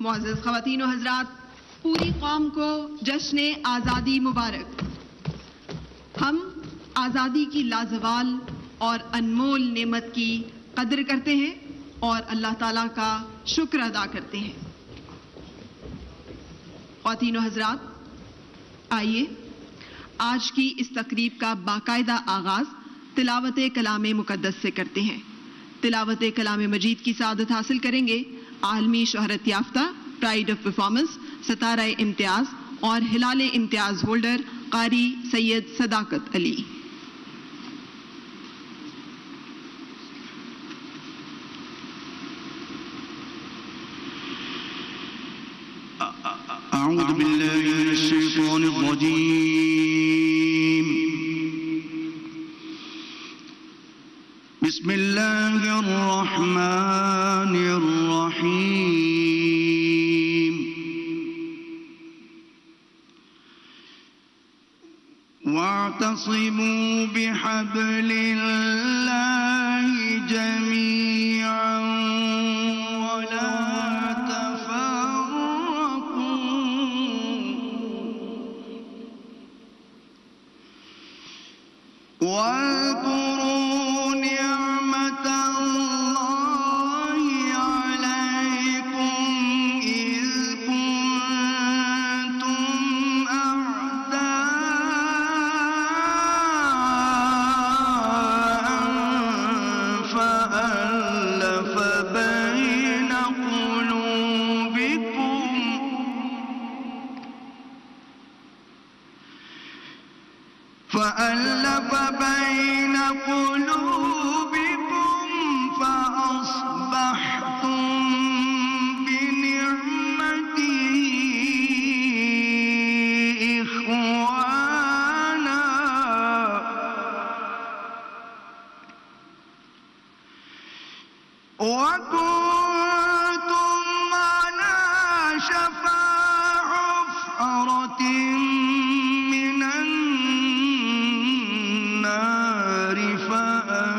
معزز خواتین و حضرات، پوری قوم کو جشن آزادی مبارک۔ ہم آزادی کی لازوال اور انمول نعمت کی قدر کرتے ہیں اور اللہ تعالیٰ کا شکر ادا کرتے ہیں۔ خواتین و حضرات، آئیے آج کی اس تقریب کا باقاعدہ آغاز تلاوت کلام مقدس سے کرتے ہیں۔ تلاوت کلام مجید کی سعادت حاصل کریں گے عالمی شہرت یافتہ پرائیڈ آف پرفارمنس، ستارہ امتیاز اور ہلال امتیاز ہولڈر قاری سید صداقت علی۔ أعوذ بالله من الشيطان الرجيم. بسم الله الرحمن الرحيم. واعتصموا بحبل الله جميعا ولا واذكروا نعمة الله عليكم إذ كنتم أعداء فألف بين قلوبكم فأصبحتم بنعمته إخوانا وكنتم على شفا حفرة من النار فأنقذكم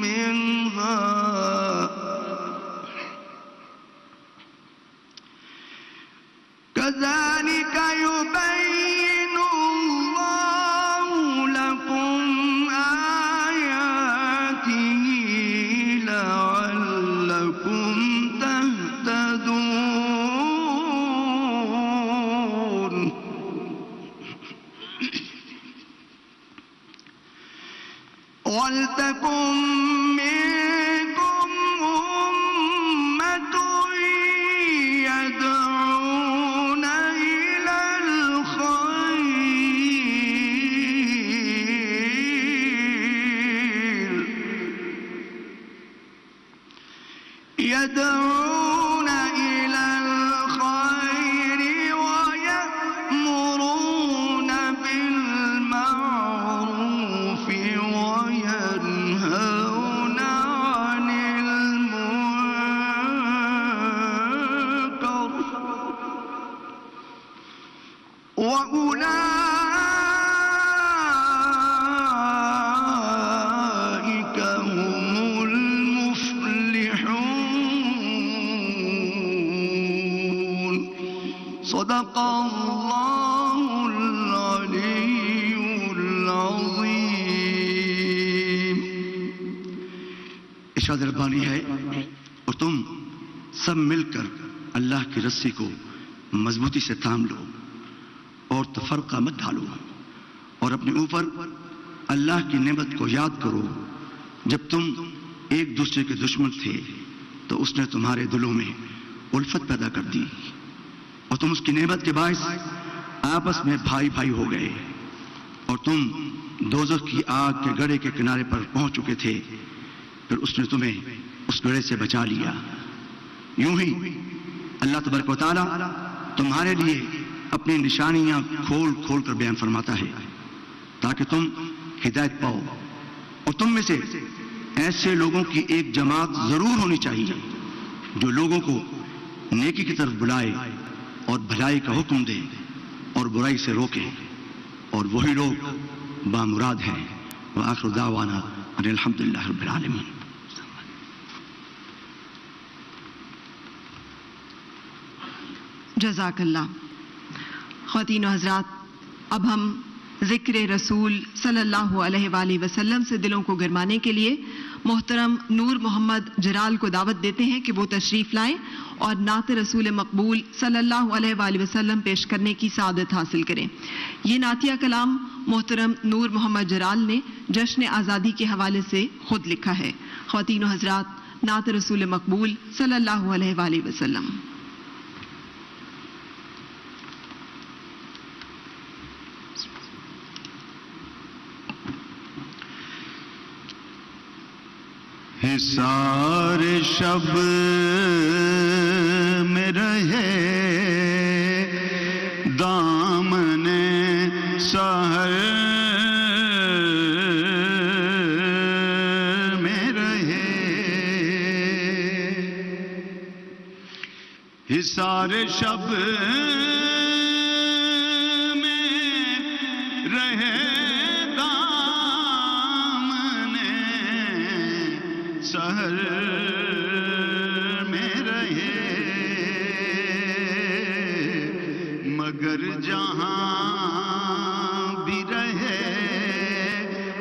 منها كذلك يبين الله لكم آياته لعلكم تهتدون. وَلْتَكُن مِّنكُمْ أُمَّةٌ يَدْعُونَ إِلَى الْخَيْرِ وَيَأْمُرُونَ بِالْمَعْرُوفِ وَيَنْهَوْنَ عَنِ الْمُنكَرِ وَأُولَئِكَ هُمُ المفلحون. صدق الله العلي العظيم. ارشاد ربانی ہے، اور تم سب مل کر اللہ کی رسی کو مضبوطی سے تھام لو اور تفرقہ مت ڈالو، اور اپنے اوپر اللہ کی نعمت کو یاد کرو جب تم ایک دوسرے کے دشمن تھے تو اس نے تمہارے دلوں میں الفت پیدا کر دی اور تم اس کی نعمت کے باعث آپس میں بھائی بھائی ہو گئے، اور تم دوزخ کی آگ کے گڑھے کے کنارے پر پہنچ چکے تھے، پھر اس نے تمہیں اس گڑھے سے بچا لیا۔ یوں ہی اللہ تبارک و تعالی تمہارے لیے اپنی نشانیاں کھول کھول کر بیان فرماتا ہے تاکہ تم ہدایت پاؤ، اور تم میں سے ایسے لوگوں کی ایک جماعت ضرور ہونی چاہیے جو لوگوں کو نیکی کی طرف بلائے اور بھلائی کا حکم دے اور برائی سے روکے، اور وہی لوگ بامراد ہیں۔ وآخر دعوانا ان الحمدللہ رب العالمین۔ جزاک اللہ۔ خواتین و حضرات، اب ہم ذکر رسول صلی اللہ علیہ وآلہ وسلم سے دلوں کو گرمانے کے لیے محترم نور محمد جلال کو دعوت دیتے ہیں کہ وہ تشریف لائیں اور نعت رسول مقبول صلی اللہ علیہ وآلہ وسلم پیش کرنے کی سعادت حاصل کریں۔ یہ نعتیہ کلام محترم نور محمد جلال نے جشن آزادی کے حوالے سے خود لکھا ہے۔ خواتین و حضرات، نعت رسول مقبول صلی اللہ علیہ وآلہ وسلم۔ حصار شب میں رہے دامن سحر میں رہے، حصار شب میں رہے سحر میں رہے، مگر جہاں بھی رہے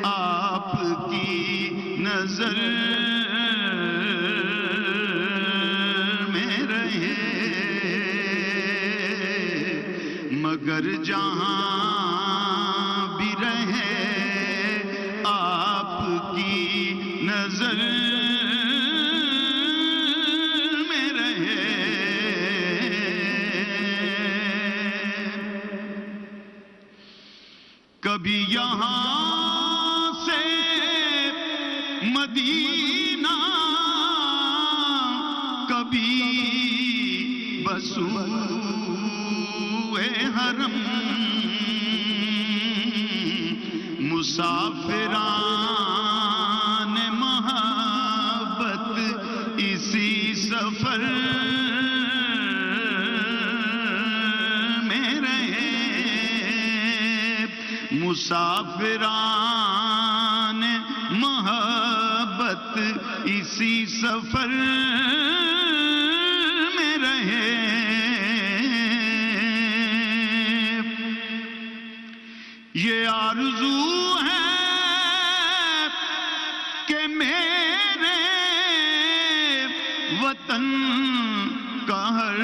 آپ کی نظر میں رہے، مگر جہاں بھی رہے آپ کی نظر کبھی یہاں سے مدینہ، کبھی بسوئے حرم، مسافران محبت اسی سفر میں رہے، مسافران محبت اسی سفر میں رہے، یہ آرزو ہے کہ میرے وطن کا ہر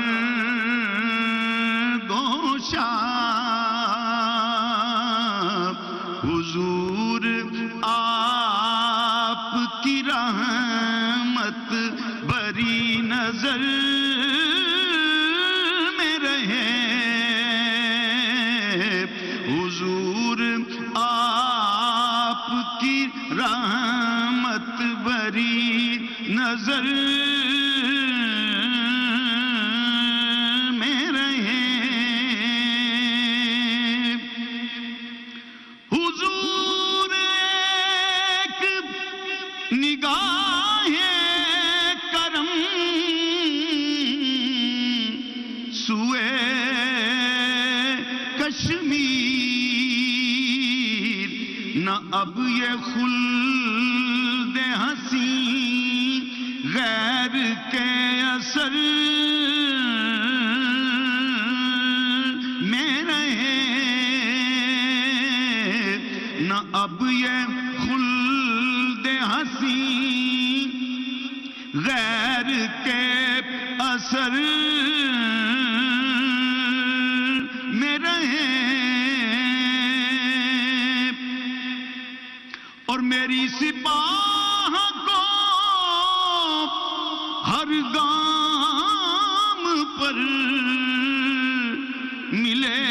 گوشہ حضور آپ کی رحمت بری نظر میں رہے، حضور آپ کی رحمت بری نظر میں رہے، حضور ایک نگاہ کرم سوئے کشمیر، نہ اب یہ خلد حسین غیر کے اثر میں رہے، نہ اب یہ خلد حسین غیر کے اثر میں رہے، اور میری سپاہ کو ہر گام پر ملے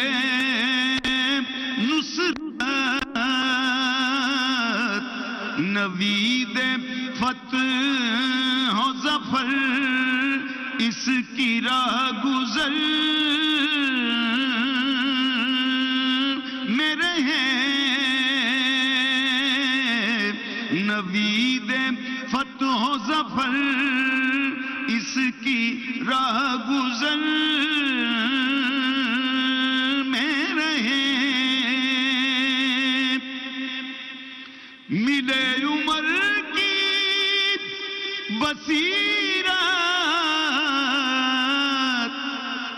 نصرت، نوید فتح و ظفر اس کی راہ گزر میں رہے، نوید فتح و ظفر اس کی راہ گزر میں رہے، ملے عمر کی بصیرت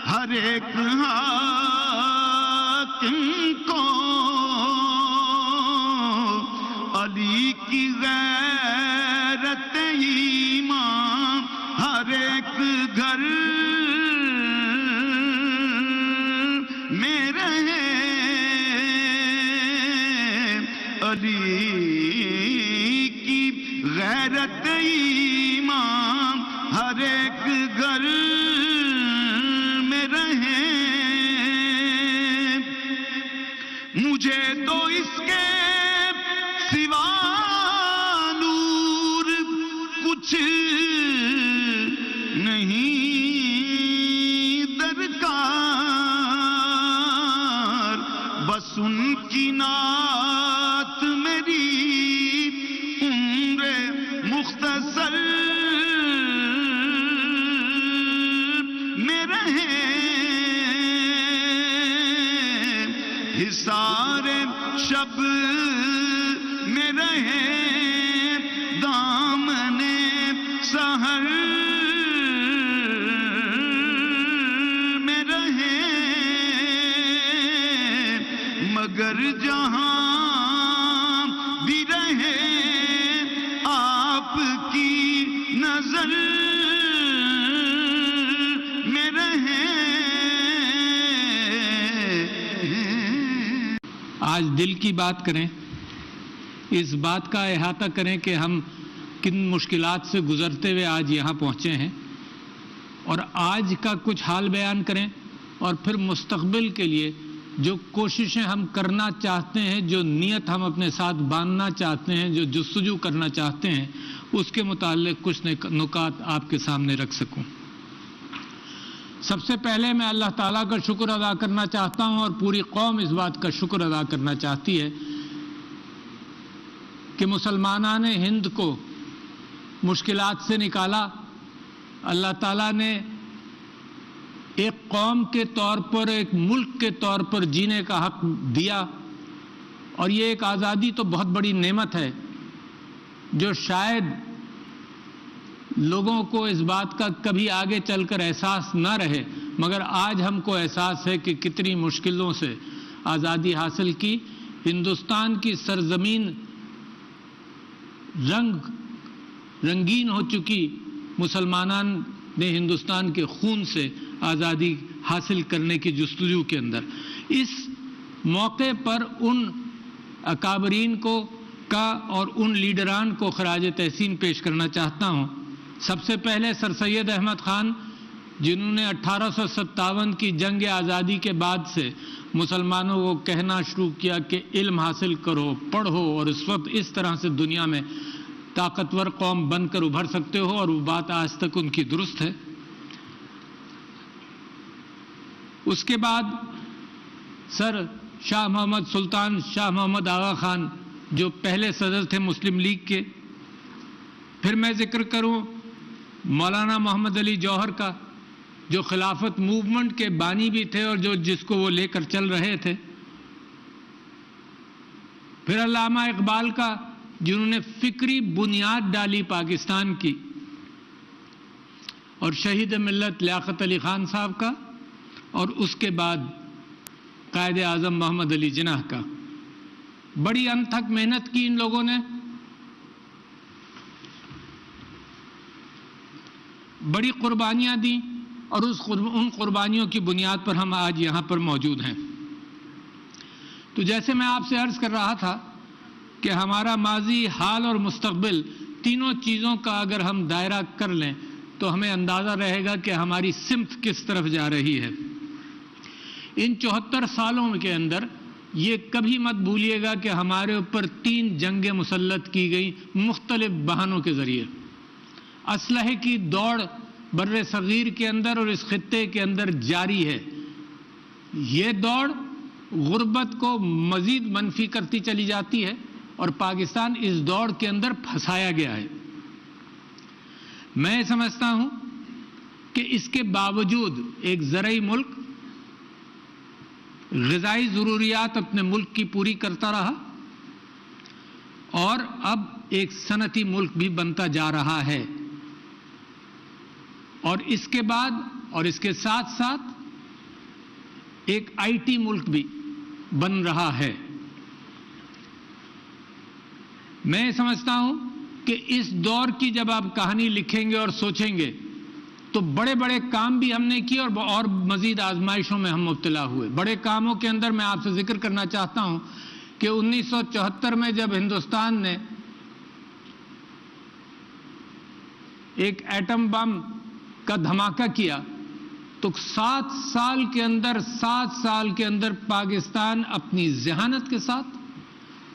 ہر ہر ایک حاکم کو علی کی غیرت ایمان، ہر ایک گھر میں رہے علی کی غیرت ایمان، ہر ایک گھر میں رہے۔ مجھے تو اس کے سوا نور کچھ نہیں درکار، بس ان کی نعت میری عمر مختصر میں رہے۔ حصار شب میں رہے، دامن سحر میں رہے، مگر جہاں بھی رہے آپ کی نظر میں رہے۔ آج دل کی بات کریں، اس بات کا احاطہ کریں کہ ہم کن مشکلات سے گزرتے ہوئے آج یہاں پہنچے ہیں، اور آج کا کچھ حال بیان کریں، اور پھر مستقبل کے لیے جو کوششیں ہم کرنا چاہتے ہیں، جو نیت ہم اپنے ساتھ باندھنا چاہتے ہیں، جو جستجو کرنا چاہتے ہیں، اس کے متعلق کچھ نکات آپ کے سامنے رکھ سکوں۔ سب سے پہلے میں اللہ تعالیٰ کا شکر ادا کرنا چاہتا ہوں، اور پوری قوم اس بات کا شکر ادا کرنا چاہتی ہے کہ مسلمانان ہند کو مشکلات سے نکالا۔ اللہ تعالیٰ نے ایک قوم کے طور پر، ایک ملک کے طور پر جینے کا حق دیا، اور یہ ایک آزادی تو بہت بڑی نعمت ہے جو شاید لوگوں کو اس بات کا کبھی آگے چل کر احساس نہ رہے، مگر آج ہم کو احساس ہے کہ کتنی مشکلوں سے آزادی حاصل کی۔ ہندوستان کی سرزمین رنگین ہو چکی، مسلمانان نے ہندوستان کے خون سے آزادی حاصل کرنے کی جستجو کے اندر اس موقع پر ان اکابرین کا اور ان لیڈران کو خراج تحسین پیش کرنا چاہتا ہوں۔ سب سے پہلے سر سید احمد خان، جنہوں نے 1857 کی جنگ آزادی کے بعد سے مسلمانوں کو کہنا شروع کیا کہ علم حاصل کرو، پڑھو، اور اس وقت اس طرح سے دنیا میں طاقتور قوم بن کر ابھر سکتے ہو، اور وہ بات آج تک ان کی درست ہے۔ اس کے بعد سر شاہ محمد سلطان شاہ محمد آغا خان، جو پہلے صدر تھے مسلم لیگ کے۔ پھر میں ذکر کروں مولانا محمد علی جوہر کا، جو خلافت موومنٹ کے بانی بھی تھے اور جس کو وہ لے کر چل رہے تھے۔ پھر علامہ اقبال کا، جنہوں نے فکری بنیاد ڈالی پاکستان کی، اور شہید ملت لیاقت علی خان صاحب کا، اور اس کے بعد قائد اعظم محمد علی جناح کا۔ بڑی انتھک محنت کی ان لوگوں نے، بڑی قربانیاں دیں، اور ان قربانیوں کی بنیاد پر ہم آج یہاں پر موجود ہیں۔ تو جیسے میں آپ سے عرض کر رہا تھا کہ ہمارا ماضی، حال اور مستقبل، تینوں چیزوں کا اگر ہم دائرہ کر لیں تو ہمیں اندازہ رہے گا کہ ہماری سمت کس طرف جا رہی ہے۔ ان 74 سالوں کے اندر یہ کبھی مت بھولیے گا کہ ہمارے اوپر 3 جنگیں مسلط کی گئیں مختلف بہانوں کے ذریعے۔ اسلحے کی دوڑ بر صغیر کے اندر اور اس خطے کے اندر جاری ہے۔ یہ دوڑ غربت کو مزید منفی کرتی چلی جاتی ہے، اور پاکستان اس دوڑ کے اندر پھنسایا گیا ہے۔ میں سمجھتا ہوں کہ اس کے باوجود ایک زرعی ملک غذائی ضروریات اپنے ملک کی پوری کرتا رہا، اور اب ایک صنعتی ملک بھی بنتا جا رہا ہے۔ اور اس کے بعد اور اس کے ساتھ ساتھ ایک IT ملک بھی بن رہا ہے۔ میں سمجھتا ہوں کہ اس دور کی جب آپ کہانی لکھیں گے اور سوچیں گے تو بڑے بڑے کام بھی ہم نے کیے اور مزید آزمائشوں میں ہم مبتلا ہوئے۔ بڑے کاموں کے اندر میں آپ سے ذکر کرنا چاہتا ہوں کہ 1974 میں جب ہندوستان نے ایک ایٹم بم کا دھماکہ کیا تو 7 سال کے اندر پاکستان اپنی ذہانت کے ساتھ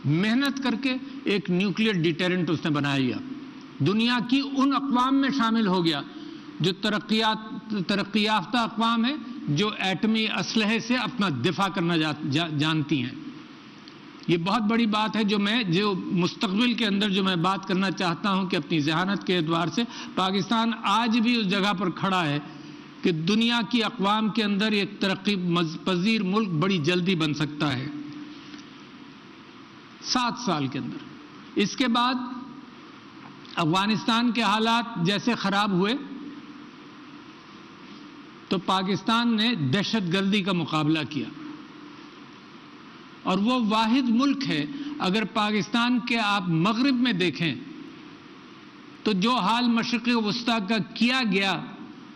محنت کر کے ایک نیوکلیئر ڈیٹرنٹ اس نے بنایا، دنیا کی ان اقوام میں شامل ہو گیا جو ترقی یافتہ اقوام ہیں، جو ایٹمی اسلحے سے اپنا دفاع کرنا جانتی ہیں۔ یہ بہت بڑی بات ہے جو مستقبل کے اندر جو میں بات کرنا چاہتا ہوں کہ اپنی ذہانت کے اعتبار سے پاکستان آج بھی اس جگہ پر کھڑا ہے کہ دنیا کی اقوام کے اندر ایک ترقی پذیر ملک بڑی جلدی بن سکتا ہے 7 سال کے اندر۔ اس کے بعد افغانستان کے حالات جیسے خراب ہوئے تو پاکستان نے دہشت گردی کا مقابلہ کیا، اور وہ واحد ملک ہے، اگر پاکستان کے آپ مغرب میں دیکھیں تو جو حال مشرق وسطیٰ کا کیا گیا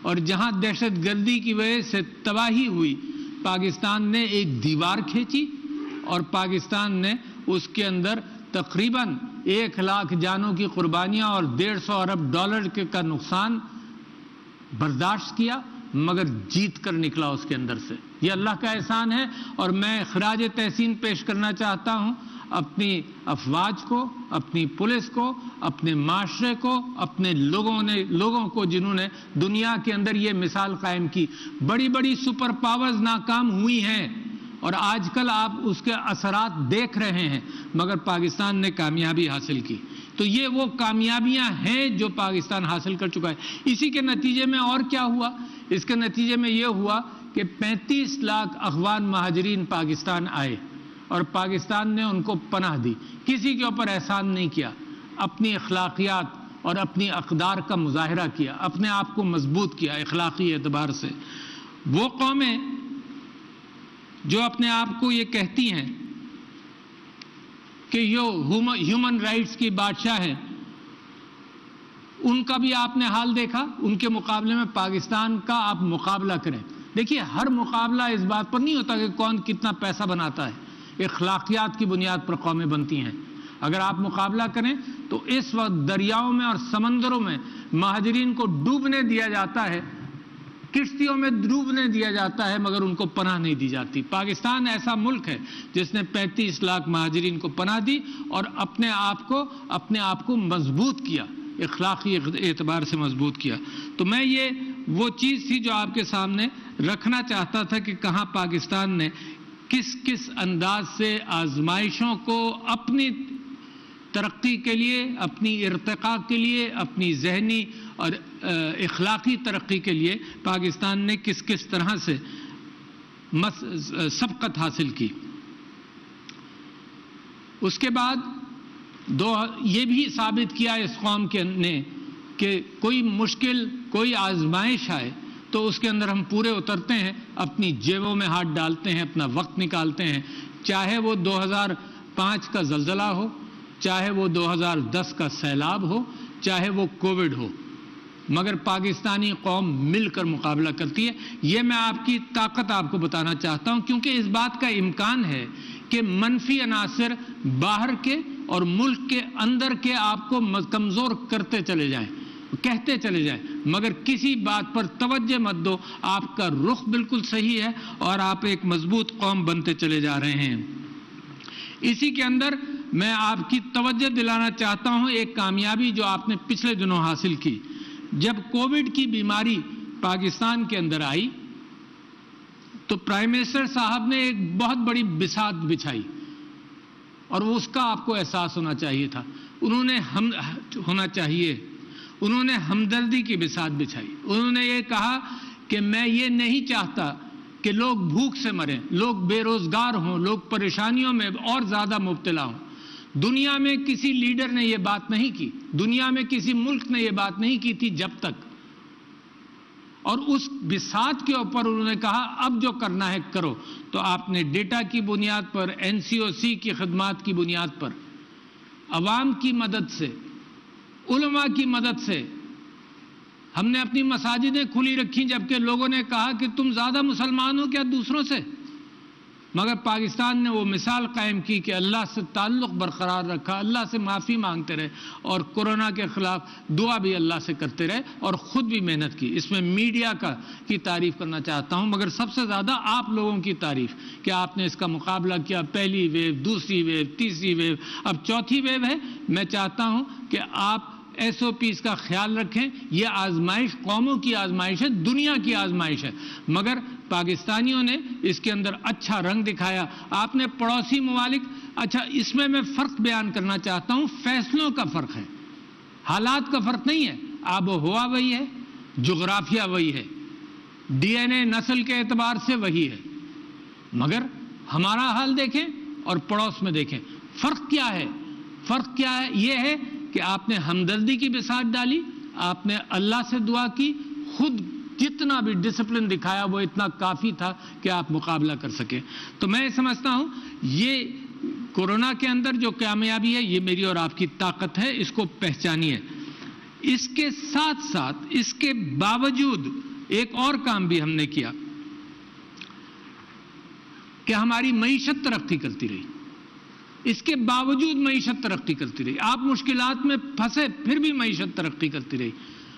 اور جہاں دہشت گردی کی وجہ سے تباہی ہوئی، پاکستان نے ایک دیوار کھینچی اور پاکستان نے اس کے اندر تقریباً 1 لاکھ جانوں کی قربانیاں اور $150 ارب کا نقصان برداشت کیا، مگر جیت کر نکلا اس کے اندر سے۔ یہ اللہ کا احسان ہے، اور میں خراج تحسین پیش کرنا چاہتا ہوں اپنی افواج کو، اپنی پولیس کو، اپنے معاشرے کو، اپنے لوگوں کو جنہوں نے دنیا کے اندر یہ مثال قائم کی۔ بڑی بڑی سپر پاورز ناکام ہوئی ہیں اور آج کل آپ اس کے اثرات دیکھ رہے ہیں، مگر پاکستان نے کامیابی حاصل کی۔ تو یہ وہ کامیابیاں ہیں جو پاکستان حاصل کر چکا ہے۔ اسی کے نتیجے میں اور کیا ہوا؟ اس کے نتیجے میں یہ ہوا کہ 35 لاکھ افغان مہاجرین پاکستان آئے اور پاکستان نے ان کو پناہ دی، کسی کے اوپر احسان نہیں کیا، اپنی اخلاقیات اور اپنی اقدار کا مظاہرہ کیا، اپنے آپ کو مضبوط کیا اخلاقی اعتبار سے۔ وہ قومیں جو اپنے آپ کو یہ کہتی ہیں کہ یہ ہیومن رائٹس کی بادشاہ ہے، ان کا بھی آپ نے حال دیکھا۔ ان کے مقابلے میں پاکستان کا آپ مقابلہ کریں، دیکھیے ہر مقابلہ اس بات پر نہیں ہوتا کہ کون کتنا پیسہ بناتا ہے، اخلاقیات کی بنیاد پر قومیں بنتی ہیں۔ اگر آپ مقابلہ کریں تو اس وقت دریاؤں میں اور سمندروں میں مہاجرین کو ڈوبنے دیا جاتا ہے، کشتیوں میں ڈوبنے دیا جاتا ہے، مگر ان کو پناہ نہیں دی جاتی۔ پاکستان ایسا ملک ہے جس نے 35 لاکھ مہاجرین کو پناہ دی اور اپنے آپ کو مضبوط کیا، اخلاقی اعتبار سے مضبوط کیا۔ تو میں یہ وہ چیز تھی جو آپ کے سامنے رکھنا چاہتا تھا کہ کہاں پاکستان نے کس انداز سے آزمائشوں کو اپنی ترقی کے لیے، اپنی ارتقاء کے لیے، اپنی ذہنی اور اخلاقی ترقی کے لیے پاکستان نے کس طرح سے سبقت حاصل کی۔ اس کے بعد یہ بھی ثابت کیا اس قوم نے کہ کوئی مشکل، کوئی آزمائش آئے تو اس کے اندر ہم پورے اترتے ہیں، اپنی جیبوں میں ہاتھ ڈالتے ہیں، اپنا وقت نکالتے ہیں، چاہے وہ 2005 کا زلزلہ ہو، چاہے وہ 2010 کا سیلاب ہو، چاہے وہ کووڈ ہو، مگر پاکستانی قوم مل کر مقابلہ کرتی ہے۔ یہ میں آپ کی طاقت آپ کو بتانا چاہتا ہوں، کیونکہ اس بات کا امکان ہے کہ منفی عناصر باہر کے اور ملک کے اندر کے آپ کو کمزور کرتے چلے جائیں، کہتے چلے جائیں، مگر کسی بات پر توجہ مت دو، آپ کا رخ بالکل صحیح ہے اور آپ ایک مضبوط قوم بنتے چلے جا رہے ہیں۔ اسی کے اندر میں آپ کی توجہ دلانا چاہتا ہوں ایک کامیابی جو آپ نے پچھلے دنوں حاصل کی۔ جب کووڈ کی بیماری پاکستان کے اندر آئی تو پرائم منسٹر صاحب نے ایک بہت بڑی بساط بچھائی اور اس کا آپ کو احساس ہونا چاہیے تھا، انہوں نے ہمدردی کی بساط بچھائی۔ انہوں نے یہ کہا کہ میں یہ نہیں چاہتا کہ لوگ بھوک سے مریں، لوگ بے روزگار ہوں، لوگ پریشانیوں میں اور زیادہ مبتلا ہوں۔ دنیا میں کسی لیڈر نے یہ بات نہیں کی، دنیا میں کسی ملک نے یہ بات نہیں کی تھی جب تک، اور اس بساط کے اوپر انہوں نے کہا اب جو کرنا ہے کرو. تو آپ نے ڈیٹا کی بنیاد پر، NCOC کی خدمات کی بنیاد پر، عوام کی مدد سے، علماء کی مدد سے ہم نے اپنی مساجدیں کھلی رکھی، جبکہ لوگوں نے کہا کہ تم زیادہ مسلمان ہو کیا دوسروں سے. مگر پاکستان نے وہ مثال قائم کی کہ اللہ سے تعلق برقرار رکھا، اللہ سے معافی مانگتے رہے اور کورونا کے خلاف دعا بھی اللہ سے کرتے رہے اور خود بھی محنت کی. اس میں میڈیا کی تعریف کرنا چاہتا ہوں، مگر سب سے زیادہ آپ لوگوں کی تعریف کہ آپ نے اس کا مقابلہ کیا. پہلی ویو، دوسری ویو، تیسری ویو، اب چوتھی ویو ہے. میں چاہتا ہوں کہ آپ SOPs کا خیال رکھیں. یہ آزمائش قوموں کی آزمائش ہے، دنیا کی آزمائش ہے، مگر پاکستانیوں نے اس کے اندر اچھا رنگ دکھایا. آپ نے پڑوسی ممالک، اچھا اس میں فرق بیان کرنا چاہتا ہوں. فیصلوں کا فرق ہے، حالات کا فرق نہیں ہے. آب و ہوا وہی ہے، جغرافیہ وہی ہے، DNA نسل کے اعتبار سے وہی ہے، مگر ہمارا حال دیکھیں اور پڑوس میں دیکھیں. فرق کیا ہے؟ فرق کیا ہے؟ یہ ہے کہ آپ نے ہمدردی کی بساط ڈالی، آپ نے اللہ سے دعا کی، خود جتنا بھی ڈسپلن دکھایا وہ اتنا کافی تھا کہ آپ مقابلہ کر سکیں. تو میں سمجھتا ہوں یہ کورونا کے اندر جو کامیابی ہے یہ میری اور آپ کی طاقت ہے، اس کو پہچانیے. اس کے ساتھ ساتھ، اس کے باوجود ایک اور کام بھی ہم نے کیا کہ ہماری معیشت ترقی کرتی رہی. اس کے باوجود معیشت ترقی کرتی رہی. آپ مشکلات میں پھنسے پھر بھی معیشت ترقی کرتی رہی.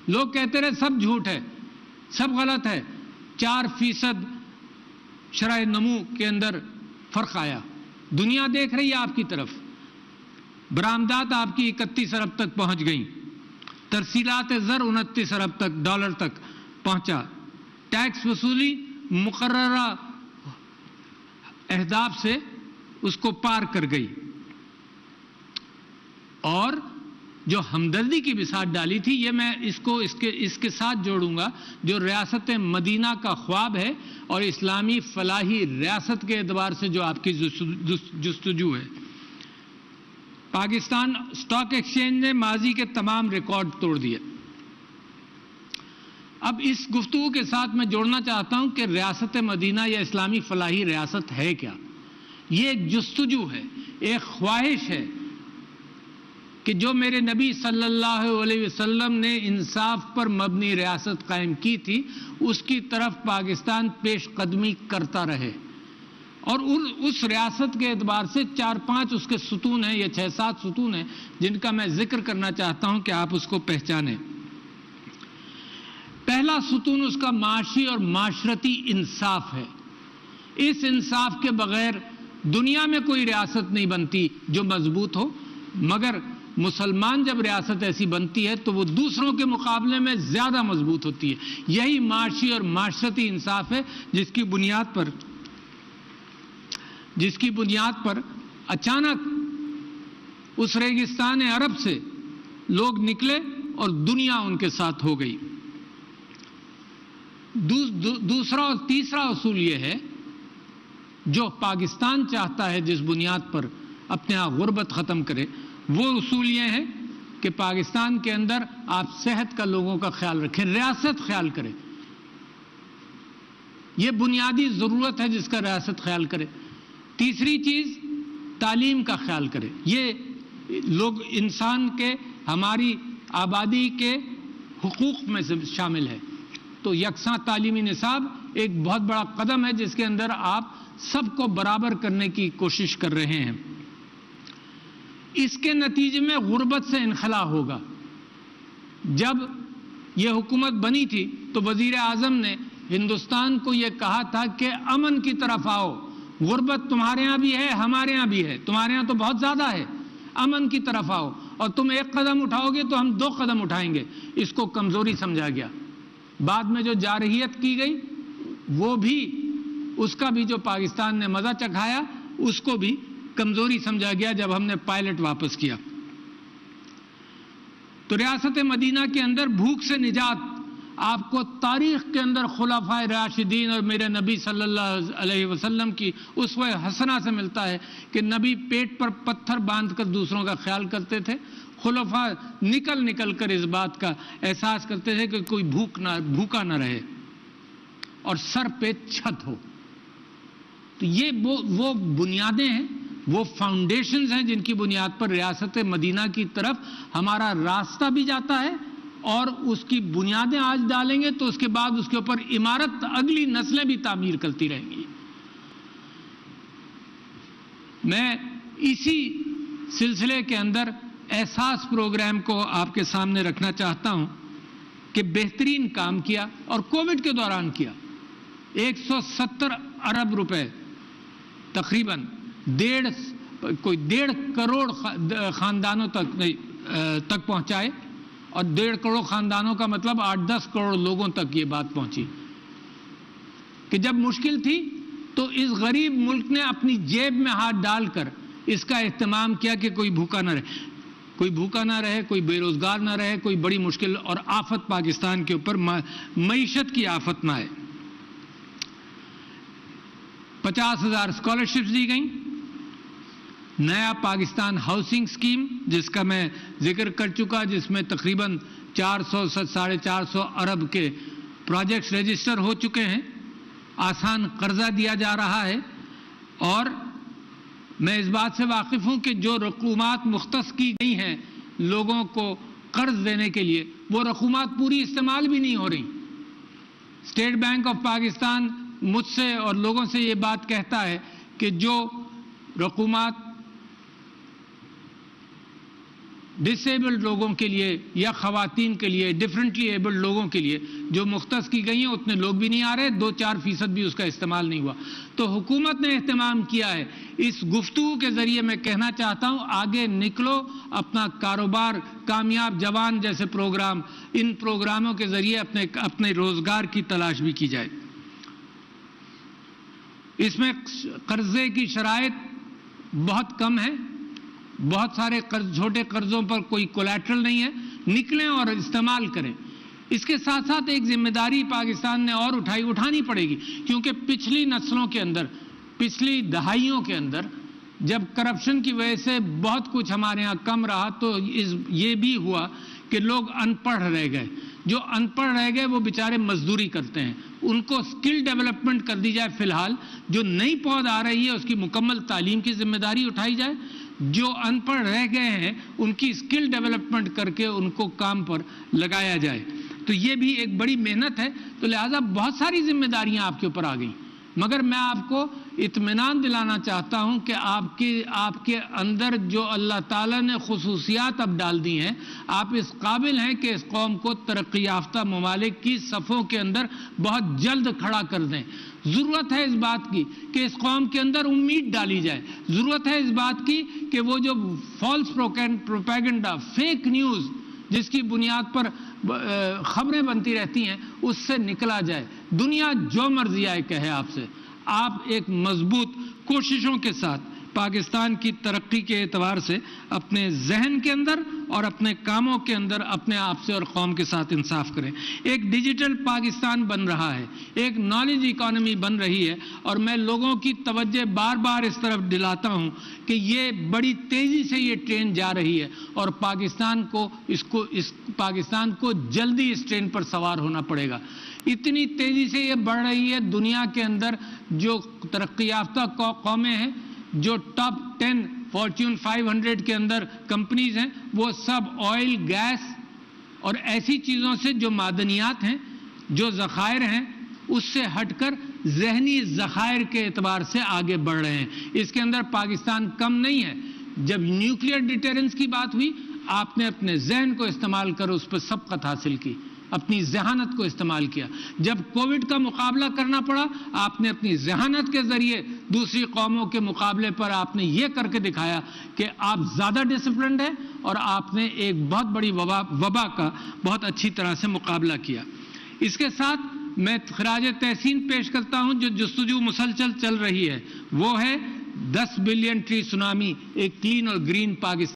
لوگ کہتے رہے سب جھوٹ ہے، سب غلط ہے. 4% شرح نمو کے اندر فرق آیا. دنیا دیکھ رہی ہے آپ کی طرف. برآمدات آپ کی 31 ارب تک پہنچ گئیں. ترسیلات زر 29 ارب تک ڈالر تک پہنچا. ٹیکس وصولی مقررہ اہداف سے اس کو پار کر گئی. اور جو ہمدردی کی بساط ڈالی تھی، یہ میں اس کے ساتھ جوڑوں گا جو ریاست مدینہ کا خواب ہے اور اسلامی فلاحی ریاست کے اعتبار سے جو آپ کی جستجو ہے. پاکستان اسٹاک ایکسچینج نے ماضی کے تمام ریکارڈ توڑ دیے. اب اس گفتگو کے ساتھ میں جوڑنا چاہتا ہوں کہ ریاست مدینہ یا اسلامی فلاحی ریاست ہے کیا. یہ ایک جستجو ہے، ایک خواہش ہے کہ جو میرے نبی صلی اللہ علیہ وسلم نے انصاف پر مبنی ریاست قائم کی تھی، اس کی طرف پاکستان پیش قدمی کرتا رہے. اور اس ریاست کے اعتبار سے 4-5 اس کے ستون ہیں یا 6-7 ستون ہیں جن کا میں ذکر کرنا چاہتا ہوں کہ آپ اس کو پہچانیں. پہلا ستون اس کا معاشی اور معاشرتی انصاف ہے. اس انصاف کے بغیر دنیا میں کوئی ریاست نہیں بنتی جو مضبوط ہو، مگر مسلمان جب ریاست ایسی بنتی ہے تو وہ دوسروں کے مقابلے میں زیادہ مضبوط ہوتی ہے. یہی معاشی اور معاشرتی انصاف ہے جس کی بنیاد پر اچانک اس ریگستان عرب سے لوگ نکلے اور دنیا ان کے ساتھ ہو گئی. دوسرا اور تیسرا اصول یہ ہے جو پاکستان چاہتا ہے جس بنیاد پر اپنے آپ غربت ختم کرے، وہ اصول یہ ہے کہ پاکستان کے اندر آپ صحت کا لوگوں کا خیال رکھیں، ریاست خیال کرے. یہ بنیادی ضرورت ہے جس کا ریاست خیال کرے. تیسری چیز تعلیم کا خیال کرے. یہ لوگ انسان کے، ہماری آبادی کے حقوق میں سے شامل ہے. تو یکساں تعلیمی نصاب ایک بہت بڑا قدم ہے جس کے اندر آپ سب کو برابر کرنے کی کوشش کر رہے ہیں. اس کے نتیجے میں غربت سے انخلا ہوگا. جب یہ حکومت بنی تھی تو وزیر اعظم نے ہندوستان کو یہ کہا تھا کہ امن کی طرف آؤ. غربت تمہارے ہاں بھی ہے، ہمارے ہاں بھی ہے، تمہارے ہاں تو بہت زیادہ ہے. امن کی طرف آؤ، اور تم ایک قدم اٹھاؤ گے تو ہم 2 قدم اٹھائیں گے. اس کو کمزوری سمجھا گیا. بعد میں جو جارحیت کی گئی وہ بھی، اس کا بھی جو پاکستان نے مزہ چکھایا اس کو بھی کمزوری سمجھا گیا جب ہم نے پائلٹ واپس کیا. تو ریاست مدینہ کے اندر بھوک سے نجات آپ کو تاریخ کے اندر خلفائے راشدین اور میرے نبی صلی اللہ علیہ وسلم کی اسوہ حسنہ سے ملتا ہے کہ نبی پیٹ پر پتھر باندھ کر دوسروں کا خیال کرتے تھے. خلفاء نکل کر اس بات کا احساس کرتے تھے کہ کوئی بھوکا نہ رہے. اور سر پہ چھت ہو. تو یہ وہ بنیادیں ہیں، وہ فاؤنڈیشنز ہیں جن کی بنیاد پر ریاست مدینہ کی طرف ہمارا راستہ بھی جاتا ہے، اور اس کی بنیادیں آج ڈالیں گے تو اس کے بعد اس کے اوپر عمارت اگلی نسلیں بھی تعمیر کرتی رہیں گی. میں اسی سلسلے کے اندر احساس پروگرام کو آپ کے سامنے رکھنا چاہتا ہوں کہ بہترین کام کیا اور کووڈ کے دوران کیا. 170 ارب روپے تقریباً 1.5 کروڑ خاندانوں تک پہنچائے، اور 1.5 کروڑ خاندانوں کا مطلب 8-10 کروڑ لوگوں تک یہ بات پہنچی کہ جب مشکل تھی تو اس غریب ملک نے اپنی جیب میں ہاتھ ڈال کر اس کا اہتمام کیا کہ کوئی بھوکا نہ رہے، کوئی بھوکا نہ رہے، کوئی بے روزگار نہ رہے، کوئی بڑی مشکل اور آفت پاکستان کے اوپر معیشت کی آفت نہ آئے. 50,000 اسکالرشپس دی گئیں. نیا پاکستان ہاؤسنگ اسکیم جس کا میں ذکر کر چکا، جس میں تقریباً 400-450 ارب کے پروجیکٹس رجسٹر ہو چکے ہیں. آسان قرضہ دیا جا رہا ہے، اور میں اس بات سے واقف ہوں کہ جو رقومات مختص کی گئی ہیں لوگوں کو قرض دینے کے لیے، وہ رقومات پوری استعمال بھی نہیں ہو رہی. اسٹیٹ بینک آف پاکستان مجھ سے اور لوگوں سے یہ بات کہتا ہے کہ جو رقومات ڈسیبلڈ لوگوں کے لیے یا خواتین کے لیے، ڈفرینٹلی ایبلڈ لوگوں کے لیے جو مختص کی گئی ہیں، اتنے لوگ بھی نہیں آ رہے، 2-4% بھی اس کا استعمال نہیں ہوا. تو حکومت نے اہتمام کیا ہے. اس گفتگو کے ذریعے میں کہنا چاہتا ہوں، آگے نکلو، اپنا کاروبار، کامیاب جوان جیسے پروگرام، ان پروگراموں کے ذریعے اپنے روزگار کی تلاش بھی کی جائے. اس میں قرضے کی شرائط بہت کم ہے. بہت سارے چھوٹے قرضوں پر کوئی کولیٹرل نہیں ہے. نکلیں اور استعمال کریں. اس کے ساتھ ساتھ ایک ذمہ داری پاکستان نے اور اٹھانی پڑے گی، کیونکہ پچھلی نسلوں کے اندر، پچھلی دہائیوں کے اندر جب کرپشن کی وجہ سے بہت کچھ ہمارے ہاں کم رہا تو یہ بھی ہوا کہ لوگ ان پڑھ رہ گئے. جو ان پڑھ رہ گئے وہ بیچارے مزدوری کرتے ہیں، ان کو سکل ڈیولپمنٹ کر دی جائے. فی الحال جو نئی پود آ رہی ہے اس کی مکمل تعلیم کی ذمہ داری اٹھائی جائے. جو ان پڑھ رہ گئے ہیں ان کی سکل ڈیولپمنٹ کر کے ان کو کام پر لگایا جائے. تو یہ بھی ایک بڑی محنت ہے. تو لہٰذا بہت ساری ذمہ داریاں آپ کے اوپر آ گئیں، مگر میں آپ کو اطمینان دلانا چاہتا ہوں کہ آپ کے اندر جو اللہ تعالیٰ نے خصوصیات اب ڈال دی ہیں، آپ اس قابل ہیں کہ اس قوم کو ترقی یافتہ ممالک کی صفوں کے اندر بہت جلد کھڑا کر دیں. ضرورت ہے اس بات کی کہ اس قوم کے اندر امید ڈالی جائے. ضرورت ہے اس بات کی کہ وہ جو فالس پروپیگنڈا، فیک نیوز جس کی بنیاد پر خبریں بنتی رہتی ہیں، اس سے نکلا جائے. دنیا جو مرضی آئے کہے آپ سے، آپ ایک مضبوط کوششوں کے ساتھ پاکستان کی ترقی کے اعتبار سے اپنے ذہن کے اندر اور اپنے کاموں کے اندر اپنے آپ سے اور قوم کے ساتھ انصاف کریں. ایک ڈیجیٹل پاکستان بن رہا ہے، ایک نالج اکانومی بن رہی ہے، اور میں لوگوں کی توجہ بار بار اس طرف دلاتا ہوں کہ یہ بڑی تیزی سے یہ ٹرین جا رہی ہے، اور پاکستان کو جلدی اس ٹرین پر سوار ہونا پڑے گا. اتنی تیزی سے یہ بڑھ رہی ہے. دنیا کے اندر جو ترقی یافتہ قومیں ہیں، جو ٹاپ 10 فارچون 500 کے اندر کمپنیز ہیں، وہ سب آئل، گیس اور ایسی چیزوں سے جو معدنیات ہیں، جو ذخائر ہیں، اس سے ہٹ کر ذہنی ذخائر کے اعتبار سے آگے بڑھ رہے ہیں. اس کے اندر پاکستان کم نہیں ہے. جب نیوکلیئر ڈیٹرنس کی بات ہوئی، آپ نے اپنے ذہن کو استعمال کر اس پر سبقت حاصل کی، اپنی ذہانت کو استعمال کیا. جب کووڈ کا مقابلہ کرنا پڑا، آپ نے اپنی ذہانت کے ذریعے دوسری قوموں کے مقابلے پر آپ نے یہ کر کے دکھایا کہ آپ زیادہ ڈسپلنڈ ہیں، اور آپ نے ایک بہت بڑی وبا کا بہت اچھی طرح سے مقابلہ کیا. اس کے ساتھ میں خراج تحسین پیش کرتا ہوں. جو جستجو مسلسل چل رہی ہے وہ ہے 10 بلین ٹری سونامی، ایک کلین اور گرین پاکستان.